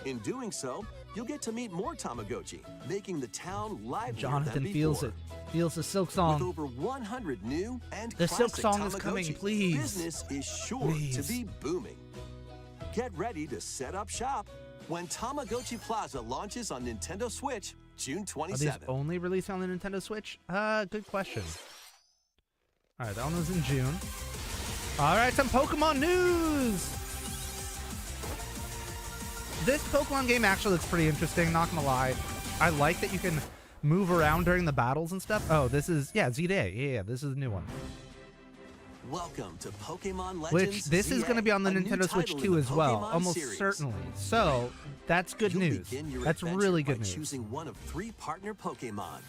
In doing so, you'll get to meet more Tamagotchi, making the town livelier Jonathan than feels before. it. Feels the silk With song. over 100 new and The classic Silksong is coming, Tamagotchis, please. Business is sure to Please. be booming. Get ready to set up shop when Tamagotchi Plaza launches on Nintendo Switch June Are these 27th. only released on the Nintendo Switch? Good question. All right, that one was in June. All right, some Pokemon news. This Pokemon game actually looks pretty interesting, not gonna lie. I like that you can move around during the battles and stuff. Oh, this is, yeah, Z-Day. Yeah, this is a new one. Welcome to Pokemon Legends Which, this is ZA, going to be on the a new Nintendo Switch title in 2 the as well, Pokemon almost series. certainly. So, that's good You'll news. begin your That's adventure really by good news. choosing one of 3 partner Pokemon.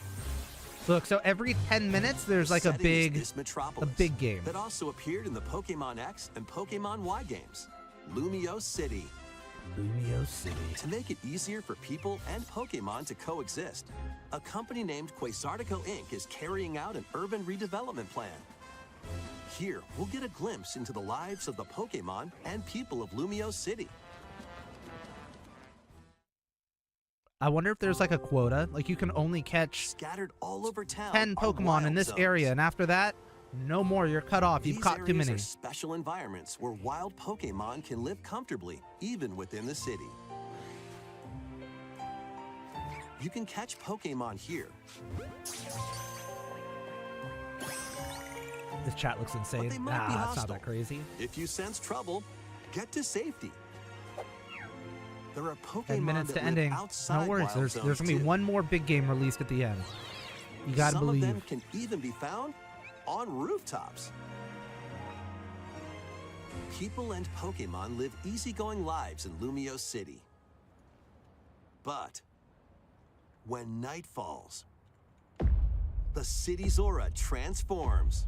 Look, so every 10 minutes, there's like a Setting is big, this metropolis big game. that also appeared in the Pokemon X and Pokemon Y games, Lumio City. Lumio City. To make it easier for people and Pokemon to coexist, a company named Quasartico Inc. is carrying out an urban redevelopment plan. Here, we'll get a glimpse into the lives of the Pokemon and people of Lumio City. I wonder if there's like a quota. Like you can only catch Scattered all over town 10 are Pokemon wild in this zones. area, and after that, no more. You're cut off. You've These caught too areas many. are special environments where wild Pokemon can live comfortably, even within the city. You can catch Pokemon here, This chat looks insane. they might be Nah, it's not hostile. that crazy. If you sense trouble, get to safety. There are Pokemon 10 minutes that to live ending. outside No worries. wild There's zones, gonna be too. one more big game released at the end. You gotta Some believe. of them can even be found on rooftops. People and Pokemon live easygoing lives in Lumio City. But when night falls, the city's aura transforms.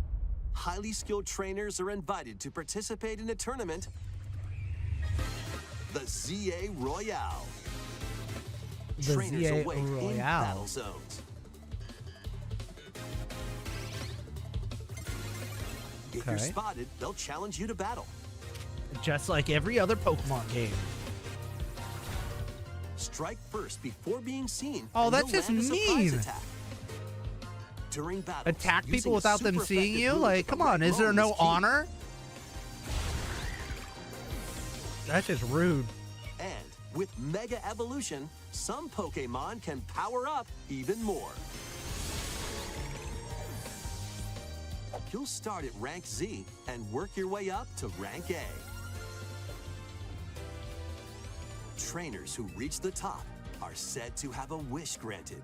Highly skilled trainers are invited to participate in a tournament, the ZA Royale. The Trainers ZA await in Royale. battle zones. If you're Okay. spotted, they'll challenge you to battle. Just like every other Pokemon game. Strike first before being seen. Oh, and that's you'll just land a surprise mean. Attack. During battles, Attack using people a without them super seeing effective you? move Like, at the come on, right is there moment no key. honor? That's just rude. And with Mega Evolution, some Pokemon can power up even more. You'll start at rank Z and work your way up to rank A. Trainers who reach the top are said to have a wish granted.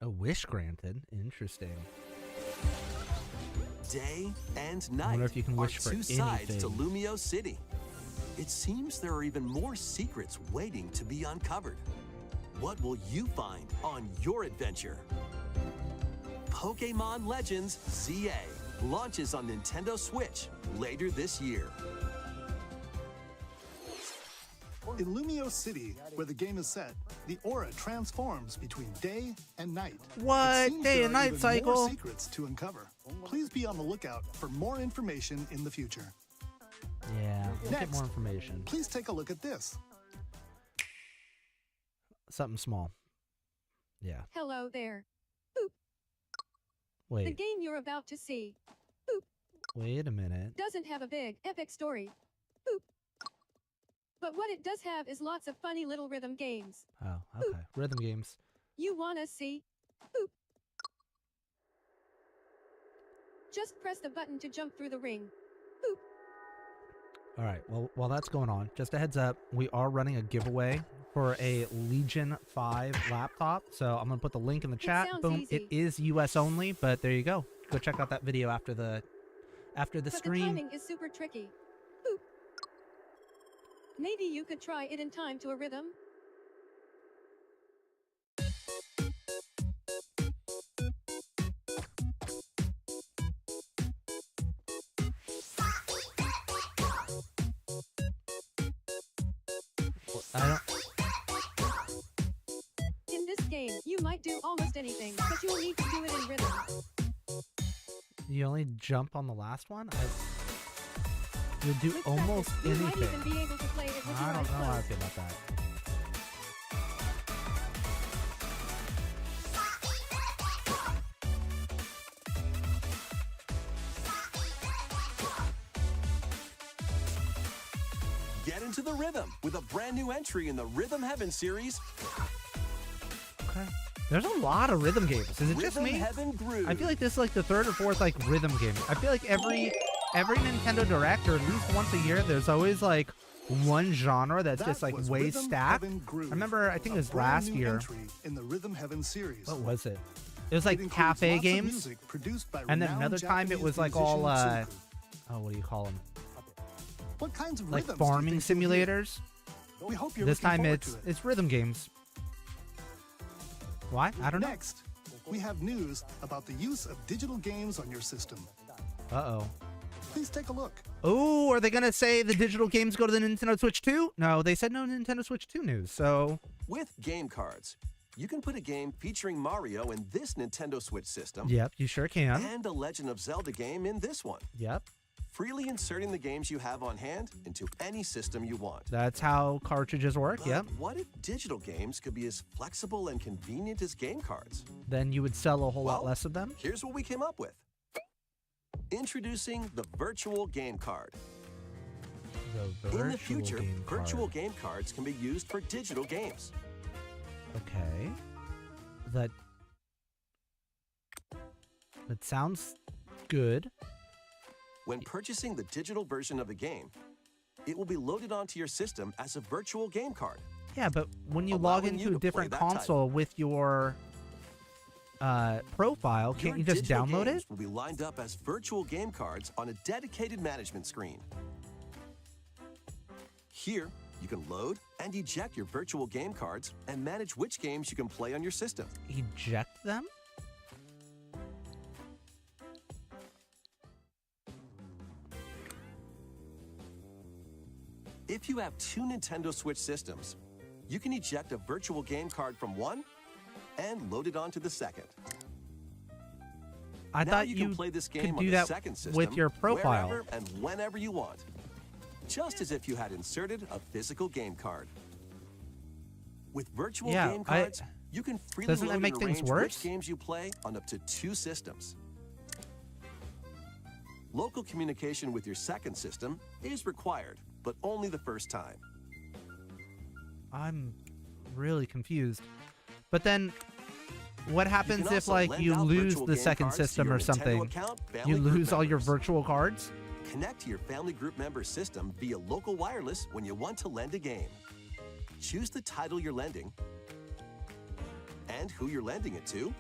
A wish granted. Interesting. Day and I night wonder if you can are wish for two sides to anything. Lumio City. It seems there are even more secrets waiting to be uncovered. What will you find on your adventure? Pokémon Legends ZA launches on Nintendo Switch later this year. In Lumio City, where the game is set, the aura transforms between day and night. What? It seems Day there and are night even cycle? More secrets to uncover. Please be on the lookout for more information in the future. Yeah, we'll get Next. more information. Please take a look at this. Something small. Yeah. Hello there. The Wait. game you're about to see Wait a minute. doesn't have a big, epic story. But what it does have is lots of funny little rhythm games. Oh, okay. Rhythm games. You wanna see? Just press the button to jump through the ring. All right. Well, while that's going on, just a heads up, we are running a giveaway for a Legion 5 laptop. So I'm gonna put the link in the chat. sounds Boom. It easy. is US only, but there you go. Go check out that video after the But the stream. timing is super tricky. Maybe you could try it in time to a rhythm. I don't. In this game, you might do almost anything, but you'll need to do it in rhythm. You only jump on the last one. You'll do With almost practice, you might anything. even be able to play it with your I don't eyes know how I closed. feel about that. Get into the rhythm with a brand new entry in the Rhythm Heaven series, Okay. There's a lot of rhythm games. Is it just Rhythm me? Heaven Groove. I feel like this is like the third or fourth like rhythm game. I feel like every Nintendo Direct or at least once a year, there's always like one genre that's That just like was way Rhythm stacked. Heaven Groove, I remember, I think a it was brand last new year. entry in the Rhythm Heaven series. What was it? It was It like includes cafe lots of games, music produced by and then renowned another time it Japanese was like musician all Tsuku. oh, what do you call them? What kinds of Like rhythms do you farming think you'll hear? simulators. We hope you're This looking time forward it's to it. it's rhythm games. Why? I don't know. Next, we have news about the use of digital games on your system. Uh-oh. Please take a look. Oh, are they going to say the digital games go to the Nintendo Switch 2? No, they said no Nintendo Switch 2 news, so... With game cards, you can put a game featuring Mario in this Nintendo Switch system Yep, you sure can. and a Legend of Zelda game in this one, Yep, freely inserting the games you have on hand into any system you want. that's how cartridges work, But yep. what if digital games could be as flexible and convenient as game cards? Then you would sell a whole lot Well, less of them. Here's what we came up with. Introducing the virtual game card. In the future, game card. virtual game cards can be used for digital games. Okay. That sounds good. When purchasing the digital version of the game, it will be loaded onto your system as a virtual game card. Yeah, but when you log Allowing you into a to play different that console with your profile, Your can't you just digital download games it? will be lined up as virtual game cards on a dedicated management screen. Here, you can load and eject your virtual game cards and manage which games you can play on your system. Eject them? If you have two Nintendo Switch systems, you can eject a virtual game card from one and load it onto the second. I Now thought you you can play this could game on do the that second system with your profile. wherever and whenever you want, just as if you had inserted a physical game card. With virtual Yeah, game cards, you can freely doesn't that load make and things arrange worse? which games you play on up to 2 systems. Local communication with your second system is required, but only the first time. I'm really confused. But then, what happens if also like lend you out lose virtual the game second cards to system your or Nintendo something? account, You family group lose all your members. virtual cards? Connect to your family group member system via local wireless when you want to lend a game. Choose the title you're lending and who you're lending it to,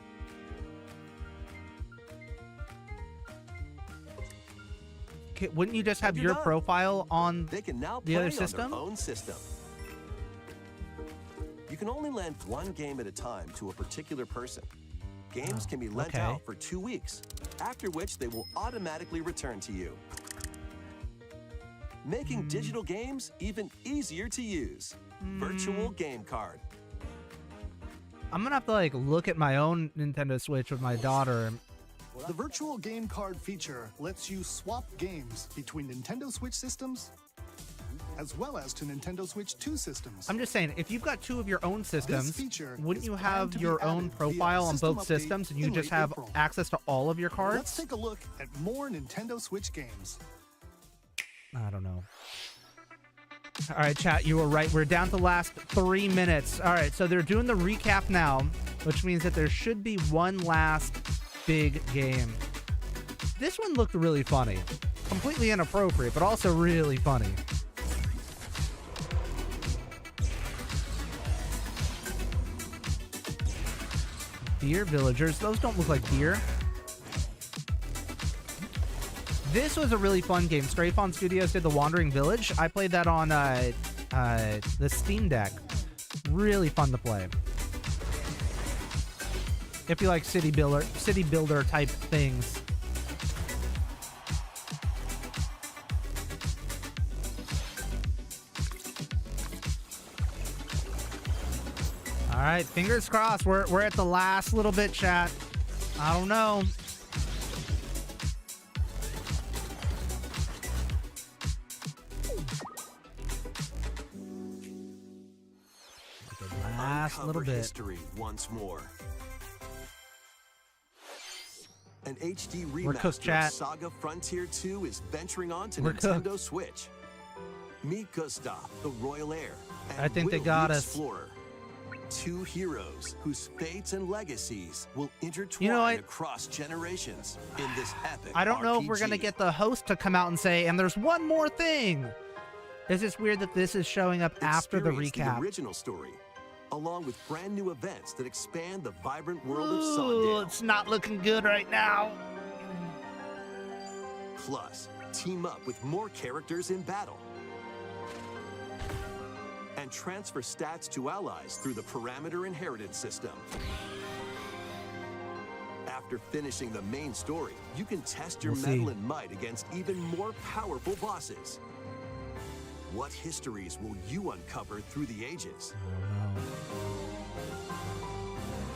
wouldn't you just have And you're your done. profile on They can now the play other on system? their own system. You can only lend one game at a time to a particular person. Games can be lent okay. out for 2 weeks, after which they will automatically return to you. Making digital games even easier to use. Virtual Game Card. I'm gonna have to like look at my own Nintendo Switch with my daughter. The virtual game card feature lets you swap games between Nintendo Switch systems as well as to Nintendo Switch 2 systems. I'm just saying, if you've got two of your own systems, feature wouldn't is you planned have to be your own added profile via on system both update systems and you in just late have April. access to all of your cards? Let's take a look at more Nintendo Switch games. I don't know. All right, chat, you were right. We're down to the last 3 minutes. All right, so they're doing the recap now, which means that there should be one last big game. This one looked really funny. Completely inappropriate, but also really funny. Deer villagers. Those don't look like deer. This was a really fun game. Straphon Studios did The Wandering Village. I played that on the Steam Deck. Really fun to play. If you like city builder type things. All right, fingers crossed. We're at the last little bit, chat. I don't know. Last Uncover little bit. history once more. An HD We're cooked, remaster chat. of Saga Frontier 2 is venturing on to We're Nintendo cooked. Switch. Meet Gustav, the Royal Heir, and I think they Will, got the us. Explorer. Two heroes whose fates and legacies will intertwine You know what? across generations in this epic I don't know if we're going to RPG. get the host to come out and say, and there's one more thing. It's just weird that this is showing up after the Experience recap. The original story, along with brand new events that expand the vibrant world of Ooh, Sondale. it's not looking good right now. Plus, team up with more characters in battle. And transfer stats to allies through the parameter inheritance system. After finishing the main story, you can test your We'll mettle see. and might against even more powerful bosses. What histories will you uncover through the ages?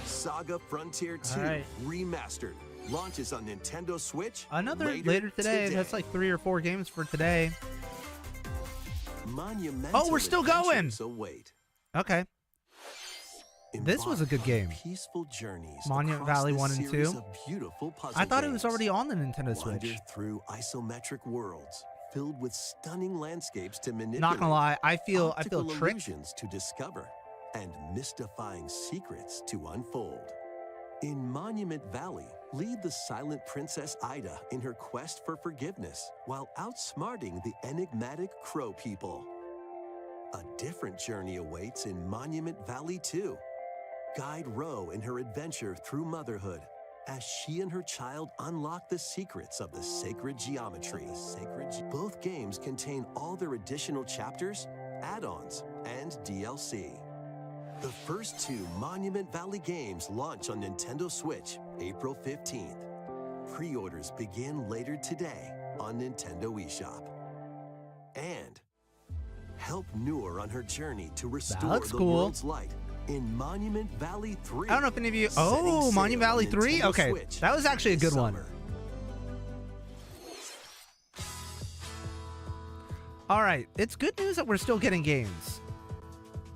Saga Frontier 2 All right. Remastered launches on Nintendo Switch Another later today. That's like 3 or 4 games for today. Monumental Oh, we're still going. adventures await. Okay. This was a good game. Peaceful journeys Monument across Valley this 1 and 2. series of beautiful puzzle I thought it was games. already on the Nintendo Wander Switch. through isometric worlds filled with stunning landscapes to manipulate. Not gonna lie, I feel optical tricked. illusions to discover and mystifying secrets to unfold. In Monument Valley, lead the silent Princess Ida in her quest for forgiveness while outsmarting the enigmatic Crow people. A different journey awaits in Monument Valley 2. Guide Ro in her adventure through motherhood as she and her child unlock the secrets of the sacred geometry. Both games contain all their additional chapters, add-ons, and DLC. The first 2 Monument Valley games launch on Nintendo Switch April 15th. Pre-orders begin later today on Nintendo eShop. And help Noor on her journey to restore That's the cool. world's light in Monument Valley 3. I don't know if any of you. setting Oh, sail Monument on Valley 3? Nintendo Okay. Switch That was actually a this good one. summer. All right, it's good news that we're still getting games.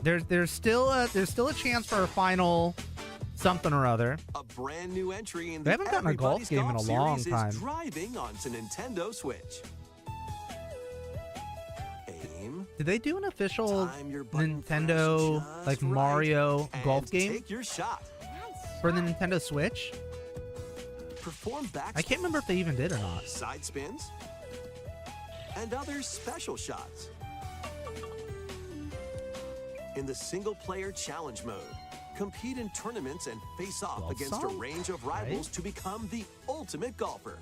There's still a chance for a final something or other. A brand new entry in We the haven't gotten a golf Everybody's game in Golf a long series time. is driving onto Nintendo Switch. Aim, Did they do an official time your button Nintendo press like just right, Mario and golf game Take your shot. for the Nintendo Switch? Perform back I can't remember if they even did or not. side spins, and other special shots. In the single-player challenge mode, compete in tournaments and face off Golf against a song? range of rivals to become the ultimate golfer.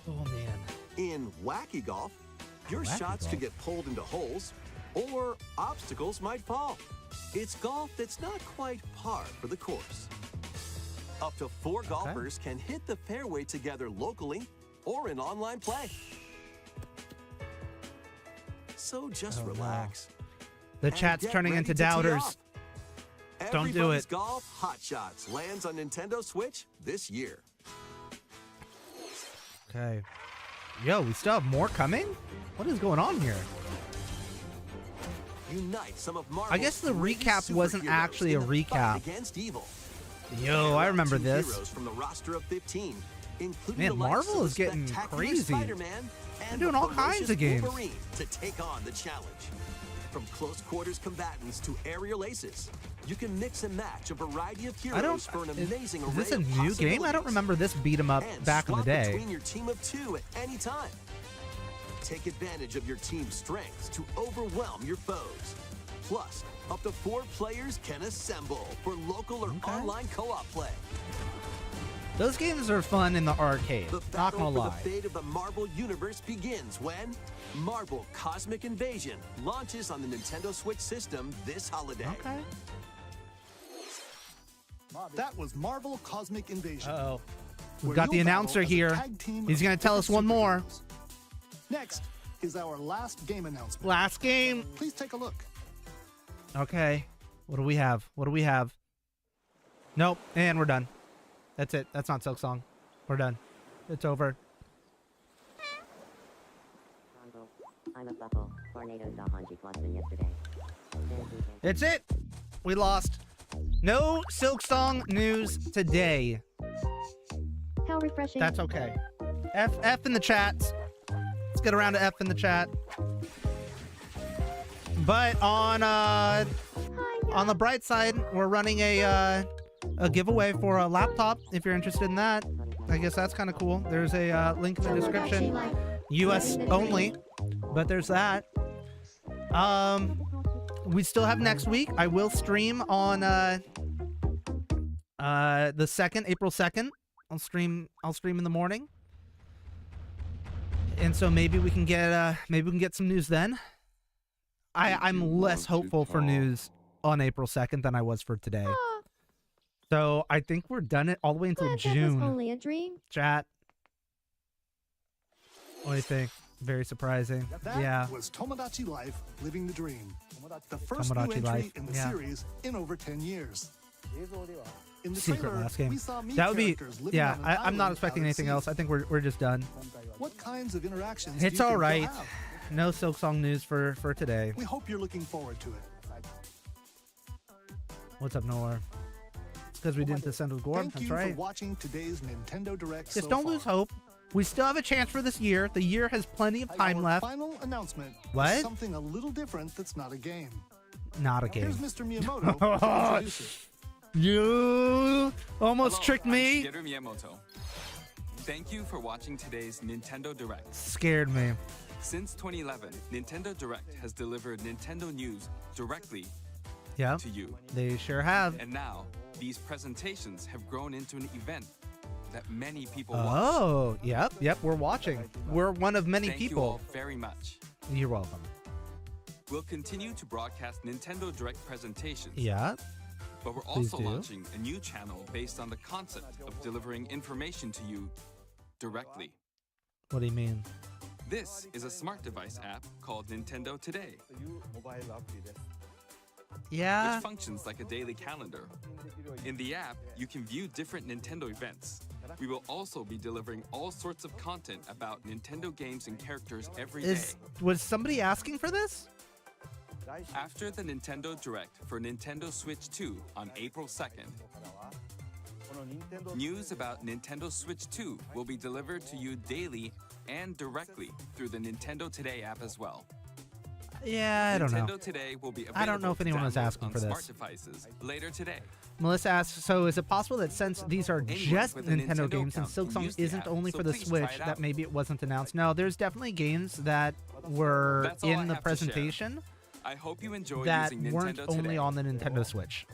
Oh man. In wacky golf, your Wacky shots golf. could get pulled into holes, or obstacles might fall. It's golf that's not quite par for the course. Up to 4 golfers can hit the fairway together locally or in online play. So just Oh, no. relax. The and chat's get turning ready into to tee doubters. off. Don't do Everybody's it. Golf Hot Shots lands on Nintendo Switch this year. Okay. Yo, we still have more coming? What is going on here? Unite some of Marvel's I guess the greatest recap wasn't superheroes actually a in the fight recap. against evil. Yo, Pair I up remember 2 this. heroes from the roster of 15, including Man, the likes Marvel of is the getting spectacular crazy. Spider-Man and doing the all kinds ferocious of games. Wolverine to take on the challenge. From close quarters combatants to aerial aces, you can mix and match a variety of I don't. heroes for an amazing Is array this a of new game? I don't possibilities. remember this beat 'em up And back in the swap day. between your team of 2 at any time. Take advantage of your team's strengths to overwhelm your foes. Plus, up to 4 players can assemble for local or online co-op play. Those games are fun in the arcade. The Not battle gonna for lie. the fate of the Marvel Universe begins when Marvel Cosmic Invasion launches on the Nintendo Switch system this holiday. Okay. That was Marvel Cosmic Invasion. Uh-oh. where We've got the you'll battle announcer as a here. tag team He's of gonna tell us different one more. superheroes. Next is our last game announcement. Last game. Please take a look. Okay. What do we have? What do we have? Nope. And we're done. That's it. That's not Silksong. We're done. It's over. I'm a buckle. Tornadoes off on G Plus than yesterday. It's it. We lost. No Silksong news today. How refreshing. That's okay. F in the chat. Let's get around to F in the chat. But on the bright side, we're running a giveaway for a laptop. If you're interested in that, I guess that's kind of cool. There's a link in the description. US only, but there's that. We still have next week. I will stream on the 2nd, April 2nd. I'll stream in the morning. And so maybe we can get some news then. I'm less hopeful for news on April 2nd than I was for today. So I think we're done it all the way until Glad that was June. only a dream. Chat. What do you think? Very surprising. That Yeah. was Tomodachi Life Living the Dream. The first new Tomodachi entry Life, in the yeah. series in over 10 years. In the Secret trailer, last game. we saw Mii That would be. characters living Yeah, on an I'm not island expecting out at anything sea. else. I think we're just done. What kinds of interactions do It's you all think right. you'll have? No Silksong news for today. We hope you're looking forward to it. What's up, Noah? It's because we didn't ascend with Gorb. Thank That's you right. for watching today's Nintendo Direct. Just so don't far. lose hope. We still have a chance for this year. The year has plenty of time Our left. final announcement What? is something a little different that's not a game. Not a Here's game. Mr. Miyamoto to introduce it. You almost tricked I'm me. Shigeru Miyamoto. Thank you for watching today's Nintendo Direct. Scared me. Since 2011, Nintendo Direct has delivered Nintendo news directly Yeah, to you. they sure have. And now, these presentations have grown into an event that many people watch. Oh, yep. We're watching. We're one of many Thank you people. all very much. You're welcome. We'll continue to broadcast Nintendo Direct presentations. Yeah. But we're Please also do. launching a new channel based on the concept of delivering information to you directly. What do you mean? This is a smart device app called Nintendo Today, Yeah. which functions like a daily calendar. In the app, you can view different Nintendo events. We will also be delivering all sorts of content about Nintendo games and characters every day. Was somebody asking for this? After the Nintendo Direct for Nintendo Switch 2 on April 2nd, news about Nintendo Switch 2 will be delivered to you daily and directly through the Nintendo Today app as well. Yeah, I don't Nintendo know. Today will be available I don't know if to anyone was download asking on for this. smart devices later today. Melissa asks, so is it possible that since these are Anyone just with a Nintendo Nintendo games and account can Silksong use the isn't app, only so for the please try Switch, it that out. maybe it wasn't announced? No, there's definitely games that were That's all I in the have to share. presentation I hope you enjoy that using weren't Nintendo only Today. on the Nintendo Switch.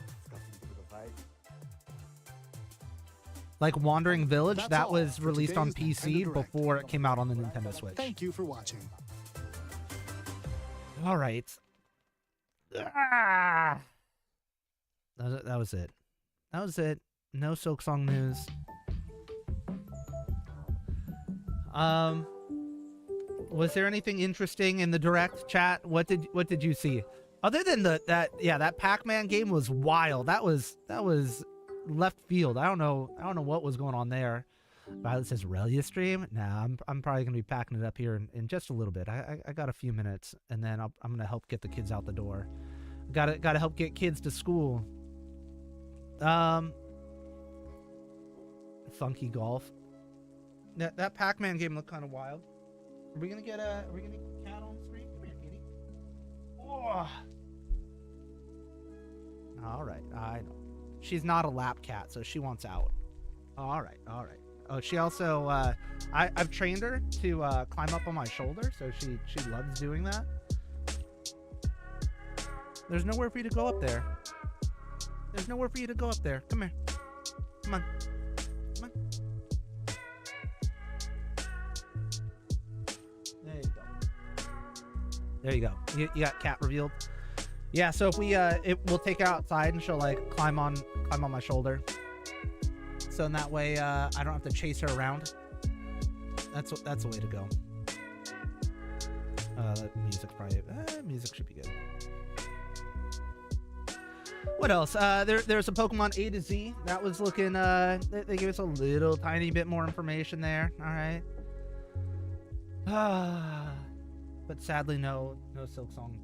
like Wandering Village, That's that all was for released on today's PC Nintendo Direct. before it came out on the Nintendo Switch. Thank you for watching. All right. Ah. That was it. That was it. No Silksong news. Was there anything interesting in the direct chat? What did you see? Other than that Pac-Man game was wild. That was left field. I don't know what was going on there. Violet says Relyea stream. Nah, I'm probably gonna be packing it up here in just a little bit. I got a few minutes, and then I'm gonna help get the kids out the door. Gotta help get kids to school. Funky golf. That Pac-Man game looked kind of wild. Are we gonna get cat on the screen? Come here, kitty. Oh. All right, I know. She's not a lap cat, so she wants out. All right. Oh, she also I've trained her to climb up on my shoulder, so she loves doing that. There's nowhere for you to go up there. There's nowhere for you to go up there. Come here. Come on. Come on. There you go. There you go. You got cat revealed. Yeah, so if we'll take her outside and she'll like climb on my shoulder. So in that way I don't have to chase her around. That's the way to go. Music's probably music should be good. What else? There's a Pokemon A to Z that was looking. They gave us a little tiny bit more information there. All right. But sadly, no Silksong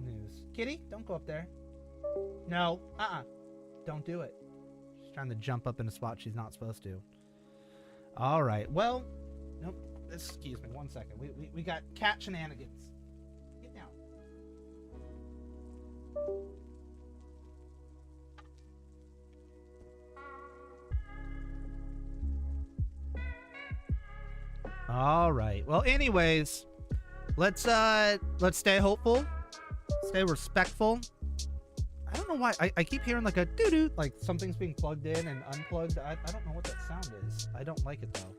news. Kitty, don't go up there. No. Don't do it. She's trying to jump up in a spot she's not supposed to. All right. Well, nope. Excuse me. 1 second. We got cat shenanigans. Get down. All right. Well, anyways, let's stay hopeful, stay respectful. I don't know why I keep hearing like a doo-doo, like something's being plugged in and unplugged. I don't know what that sound is. I don't like it though.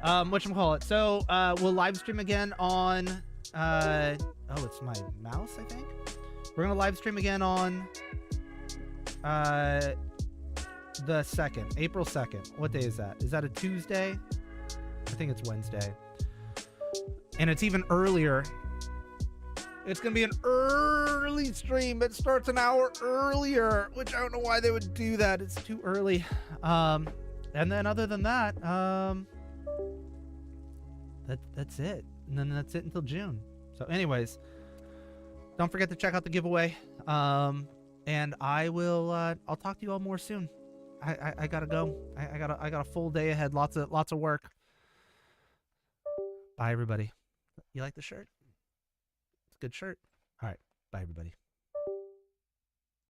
Whatchamacallit. So we'll live stream again on oh, it's my mouse, I think. We're gonna live stream again on the 2nd, April 2nd. What day is that? Is that a Tuesday? I think it's Wednesday. And it's even earlier. It's going to be an early stream. It starts an hour earlier, which I don't know why they would do that. It's too early. And then other than that, that's it. And then that's it until June. So anyways, don't forget to check out the giveaway. And I will, I'll talk to you all more soon. I gotta go. I got a full day ahead. Lots of work. Bye, everybody. You like the shirt? It's a good shirt. All right. Bye, everybody.